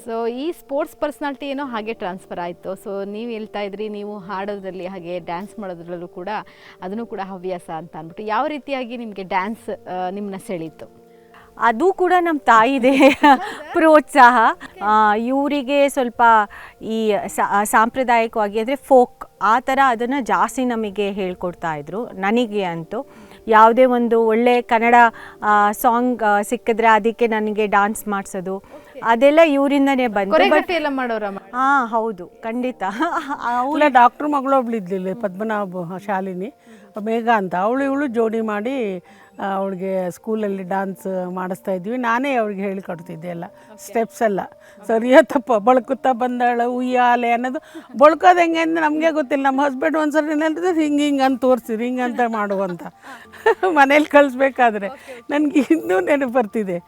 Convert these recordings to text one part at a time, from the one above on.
So ಈ sports personality ಏನೋ ಹಾಗೆ ಟ್ರಾನ್ಸ್ಫರ್ ಆಯಿತು. ಸೊ ನೀವು ಹೇಳ್ತಾ ಇದ್ರಿ ನೀವು ಹಾಡೋದ್ರಲ್ಲಿ ಹಾಗೆ ಡ್ಯಾನ್ಸ್ ಮಾಡೋದ್ರಲ್ಲೂ ಕೂಡ ಅದನ್ನು ಕೂಡ ಹವ್ಯಾಸ ಅಂತ ಅಂದ್ಬಿಟ್ಟು, ಯಾವ ರೀತಿಯಾಗಿ ನಿಮಗೆ ಡ್ಯಾನ್ಸ್ ನಿಮ್ಮನ್ನ ಸೆಳೀತು? ಅದು ಕೂಡ ನಮ್ಮ ತಾಯಿದೆ ಪ್ರೋತ್ಸಾಹ. ಇವರಿಗೆ ಸ್ವಲ್ಪ ಈ ಸಾಂಪ್ರದಾಯಿಕವಾಗಿ ಅಂದರೆ ಫೋಕ್ ಆ ಥರ ಅದನ್ನು ಜಾಸ್ತಿ ನಮಗೆ ಹೇಳ್ಕೊಡ್ತಾ ಇದ್ರು. ನನಗೆ ಅಂತೂ ಯಾವುದೇ ಒಂದು ಒಳ್ಳೆ ಕನ್ನಡ ಸಾಂಗ್ ಸಿಕ್ಕಿದ್ರೆ ಅದಕ್ಕೆ ನನಗೆ ಡ್ಯಾನ್ಸ್ ಮಾಡಿಸೋದು ಅದೆಲ್ಲ ಇವರಿಂದನೇ ಬಂತು. ಎಲ್ಲ ಮಾಡೋರ? ಹಾಂ ಹೌದು, ಖಂಡಿತ. ಅವಳ ಡಾಕ್ಟ್ರ್ ಮಗಳು ಒಬ್ಳು ಇದ್ದಿಲ್ಲ, ಪದ್ಮನಾಭ ಶಾಲಿನಿ ಮೇಘ ಅಂತ, ಇವಳು ಜೋಡಿ ಮಾಡಿ ಅವಳಿಗೆ ಸ್ಕೂಲಲ್ಲಿ ಡ್ಯಾನ್ಸ್ ಮಾಡಿಸ್ತಾ ಇದ್ವಿ. ನಾನೇ ಅವ್ರಿಗೆ ಹೇಳಿಕೊಡ್ತಿದ್ದೆ ಎಲ್ಲ ಸ್ಟೆಪ್ಸ್ ಎಲ್ಲ. ಸರಿಯೋ ತಪ್ಪ ಬಳ್ಕುತ್ತಾ ಬಂದಾಳ ಉಯ್ಯಾಲೆ ಅನ್ನೋದು, ಬಳ್ಕೋದು ಹೆಂಗೆ ಅಂದರೆ ನಮಗೆ ಗೊತ್ತಿಲ್ಲ. ನಮ್ಮ ಹಸ್ಬೆಂಡ್ ಒಂದ್ಸರಿ ಹೇಳಿದ್ರೆ ಹಿಂಗೆ ಅಂತ ತೋರಿಸಿರಿ, ಹಿಂಗಂತ ಮಾಡುವಂತ ಮನೇಲಿ ಕಳಿಸ್ಬೇಕಾದ್ರೆ ನನಗೆ ಇನ್ನೂ ನೆನಪು ಬರ್ತಿದೆ.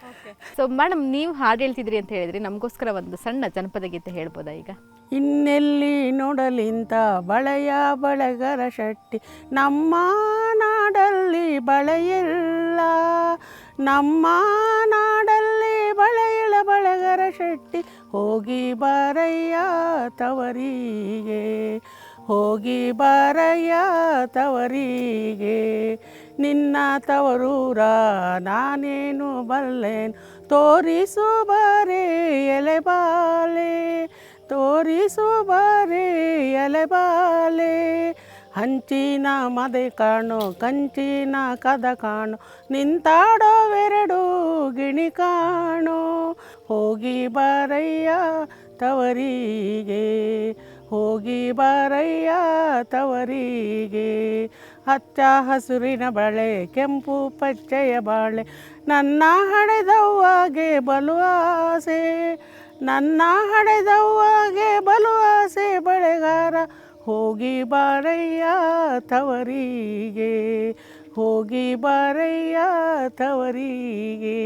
ಸೊ ಮೇಡಮ್, ನೀವು ಹಾಡು ಹೇಳ್ತಿದ್ರಿ ಅಂತ ಹೇಳಿದ್ರಿ, ನಮಗೋಸ್ಕರ ಒಂದು ಸಣ್ಣ ಜನಪದ ಗೀತೆ ಹೇಳ್ಬೋದಾ ಈಗ? ಇನ್ನೆಲ್ಲಿ ನೋಡಲಿಂತ ಬಳೆಯ ಬಳಗರ ಶೆಟ್ಟಿ, ನಮ್ಮ ನಾಡಲ್ಲಿ ಬಳೆಯಿಲ್ಲ, ನಮ್ಮ ನಾಡಲ್ಲಿ ಬಳೆಯಿಲ್ಲ ಬಳಗರ ಶೆಟ್ಟಿ, ಹೋಗಿ ಬಾರಯ್ಯ ತವರಿಗೆ, ಹೋಗಿ ಬಾರಯ್ಯ ತವರಿಗೆ, ನಿನ್ನ ತವರೂರ ನಾನೇನು ಬಲ್ಲೆನು, ತೋರಿಸು ಬಾರೆ ಎಲೆಬಾಲೆ, ತೋರಿಸು ಬಾರೆ ಎಲೆಬಾಲೆ, ಹಂಚಿನ ಮದೆ ಕಾಣೋ ಕಂಚಿನ ಕದ ಕಾಣೋ, ನಿಂತಾಡೋವೆರಡು ಗಿಣಿ ಕಾಣೋ, ಹೋಗಿ ಬಾರಯ್ಯ ತವರಿಗೆ, ಹೋಗಿ ಬಾರಯ್ಯ ತವರಿಗೆ, ಹಚ್ಚ ಹಸುರಿನ ಬಳೆ ಕೆಂಪು ಪಚ್ಚೆಯ ಬಾಳೆ, ನನ್ನ ಹಡೆದವ್ವಾಗೆ ಬಲು ಆಸೆ, ನನ್ನ ಹಡೆದವ್ವಾಗೆ ಬಲು ಆಸೆ ಬಳೆಗಾರ, ಹೋಗಿ ಬಾರಯ್ಯ ತವರಿಗೆ, ಹೋಗಿ ಬಾರಯ್ಯ ತವರಿಗೆ.